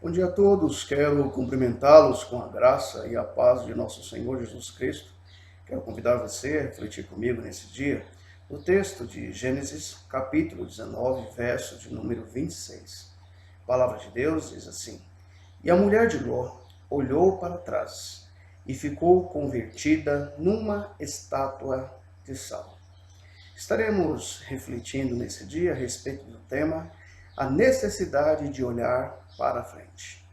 Bom dia a todos, quero cumprimentá-los com a graça e a paz de nosso Senhor Jesus Cristo. Quero convidar você a refletir comigo nesse dia o texto de Gênesis, capítulo 19, verso de número 26. A palavra de Deus diz assim: E a mulher de Ló olhou para trás e ficou convertida numa estátua de sal. Estaremos refletindo nesse dia a respeito do tema a necessidade de olhar para frente.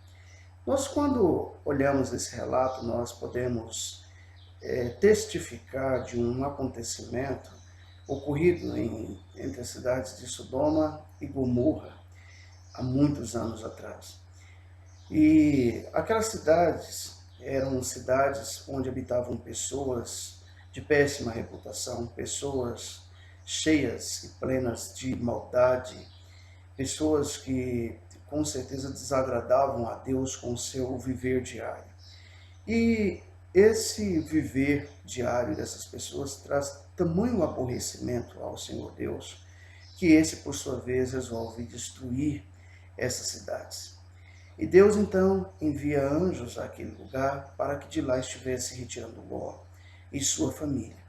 Nós, quando olhamos esse relato, nós podemos testificar de um acontecimento ocorrido entre as cidades de Sodoma e Gomorra há muitos anos atrás. E aquelas cidades eram cidades onde habitavam pessoas de péssima reputação, pessoas cheias e plenas de maldade, pessoas que com certeza desagradavam a Deus com o seu viver diário. E esse viver diário dessas pessoas traz tamanho aborrecimento ao Senhor Deus, que esse, por sua vez, resolve destruir essas cidades. E Deus, então, envia anjos àquele lugar para que de lá estivesse retirando Ló e sua família.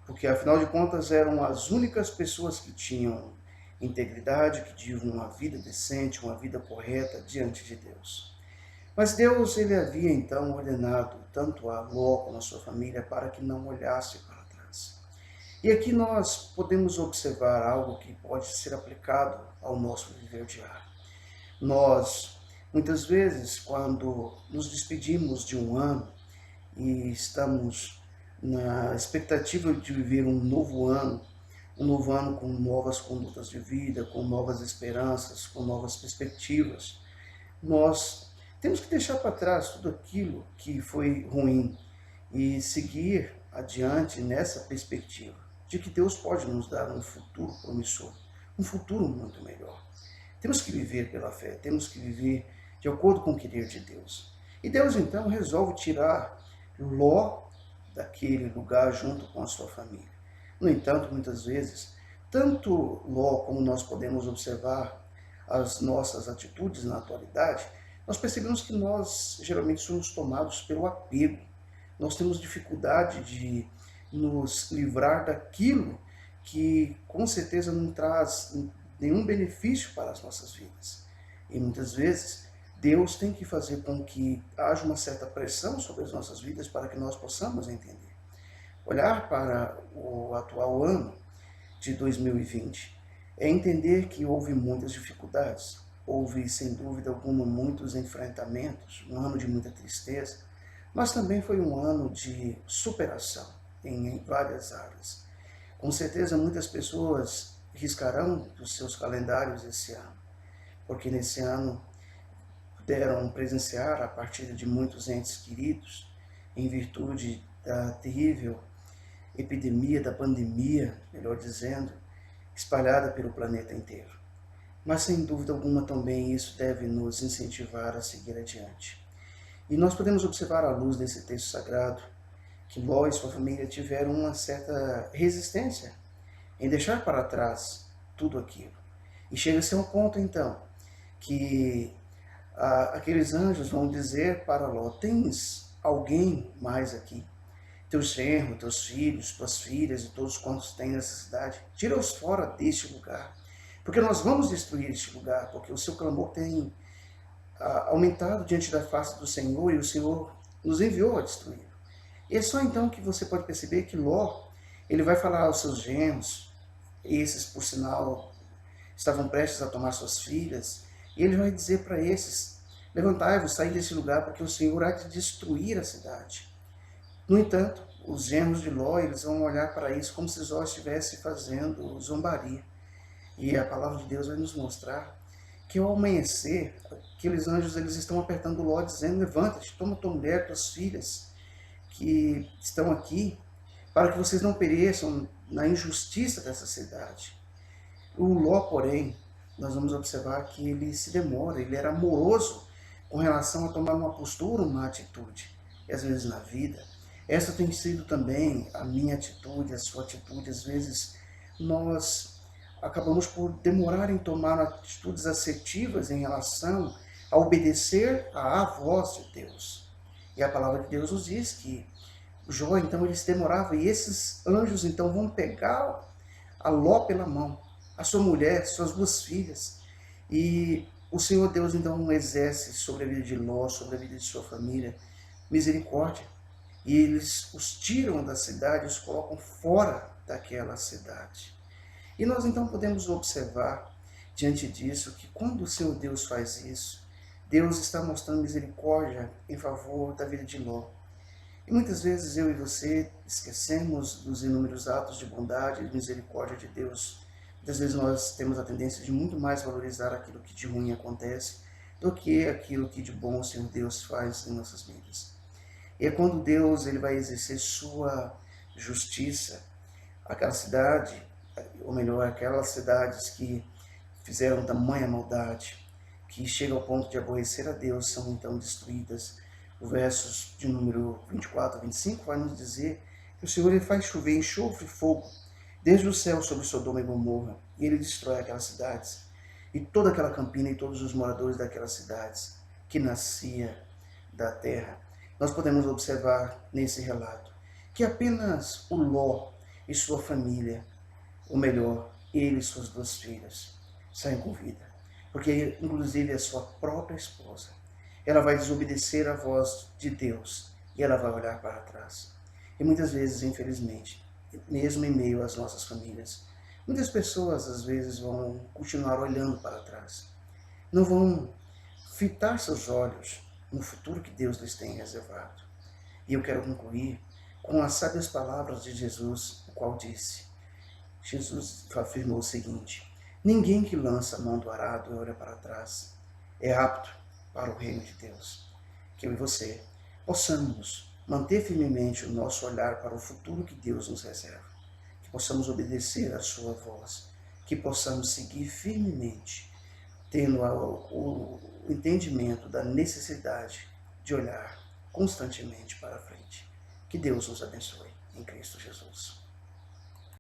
Porque, afinal de contas, eram as únicas pessoas que tinham integridade, que viviam uma vida decente, uma vida correta diante de Deus. Mas Deus, ele havia então ordenado tanto a Ló como a sua família para que não olhasse para trás. E aqui nós podemos observar algo que pode ser aplicado ao nosso viver diário. Nós, muitas vezes, quando nos despedimos de um ano e estamos na expectativa de viver um novo ano com novas condutas de vida, com novas esperanças, com novas perspectivas, nós temos que deixar para trás tudo aquilo que foi ruim e seguir adiante nessa perspectiva de que Deus pode nos dar um futuro promissor, um futuro muito melhor. Temos que viver pela fé, temos que viver de acordo com o querer de Deus. E Deus então resolve tirar Ló daquele lugar junto com a sua família. No entanto, muitas vezes, tanto Ló como nós podemos observar as nossas atitudes na atualidade, nós percebemos que nós geralmente somos tomados pelo apego. Nós temos dificuldade de nos livrar daquilo que com certeza não traz nenhum benefício para as nossas vidas. E muitas vezes Deus tem que fazer com que haja uma certa pressão sobre as nossas vidas para que nós possamos entender. Olhar para o atual ano de 2020 é entender que houve muitas dificuldades, houve sem dúvida alguma muitos enfrentamentos, um ano de muita tristeza, mas também foi um ano de superação em várias áreas. Com certeza muitas pessoas riscarão dos seus calendários esse ano, porque nesse ano puderam presenciar a partida de muitos entes queridos em virtude da terrível epidemia, da pandemia, melhor dizendo, espalhada pelo planeta inteiro. Mas sem dúvida alguma também isso deve nos incentivar a seguir adiante. E nós podemos observar à luz desse texto sagrado que Ló e sua família tiveram uma certa resistência em deixar para trás tudo aquilo. E chega-se a um ponto então que aqueles anjos vão dizer para Ló: tens alguém mais aqui? Teus genros, teus filhos, tuas filhas e todos quantos têm nessa cidade, tira-os fora deste lugar, porque nós vamos destruir este lugar, porque o seu clamor tem aumentado diante da face do Senhor e o Senhor nos enviou a destruir. E é só então que você pode perceber que Ló, ele vai falar aos seus genros, esses por sinal estavam prestes a tomar suas filhas, e ele vai dizer para esses: levantai-vos, saí desse lugar, porque o Senhor há de destruir a cidade. No entanto, os genros de Ló, eles vão olhar para isso como se Ló estivesse fazendo zombaria. E a palavra de Deus vai nos mostrar que ao amanhecer, aqueles anjos eles estão apertando Ló, dizendo: levanta-te, toma tua mulher, tuas filhas, que estão aqui, para que vocês não pereçam na injustiça dessa cidade. O Ló, porém, nós vamos observar que ele se demora, ele era amoroso com relação a tomar uma postura, uma atitude. E às vezes na vida, essa tem sido também a minha atitude, a sua atitude. Às vezes nós acabamos por demorar em tomar atitudes assertivas em relação a obedecer à voz de Deus. E a palavra de Deus nos diz que Jó, então, ele se demorava, e esses anjos, então, vão pegar a Ló pela mão, a sua mulher, suas duas filhas, e o Senhor Deus, então, exerce sobre a vida de Ló, sobre a vida de sua família, misericórdia. E eles os tiram da cidade, os colocam fora daquela cidade. E nós, então, podemos observar, diante disso, que quando o Senhor Deus faz isso, Deus está mostrando misericórdia em favor da vida de Ló. E muitas vezes eu e você esquecemos dos inúmeros atos de bondade e de misericórdia de Deus. Muitas vezes nós temos a tendência de muito mais valorizar aquilo que de ruim acontece do que aquilo que de bom o Senhor Deus faz em nossas vidas. E é quando Deus ele vai exercer sua justiça, aquela cidade, ou melhor, aquelas cidades que fizeram tamanha maldade, que chega ao ponto de aborrecer a Deus, são então destruídas. O versos de número 24 a 25 vai nos dizer que o Senhor ele faz chover enxofre e fogo desde o céu sobre Sodoma e Gomorra, e ele destrói aquelas cidades, e toda aquela campina e todos os moradores daquelas cidades que nascia da terra. Nós podemos observar nesse relato que apenas o Ló e sua família, ou melhor, ele e suas duas filhas, saem com vida, porque inclusive a sua própria esposa, ela vai desobedecer à voz de Deus e ela vai olhar para trás. E muitas vezes, infelizmente, mesmo em meio às nossas famílias, muitas pessoas às vezes vão continuar olhando para trás. Não vão fitar seus olhos no futuro que Deus lhes tem reservado. E eu quero concluir com as sábias palavras de Jesus, o qual disse, Jesus afirmou o seguinte: ninguém que lança a mão do arado e olha para trás é apto para o reino de Deus. Que eu e você possamos manter firmemente o nosso olhar para o futuro que Deus nos reserva. Que possamos obedecer à sua voz. Que possamos seguir firmemente, tendo o entendimento da necessidade de olhar constantemente para frente. Que Deus nos abençoe em Cristo Jesus.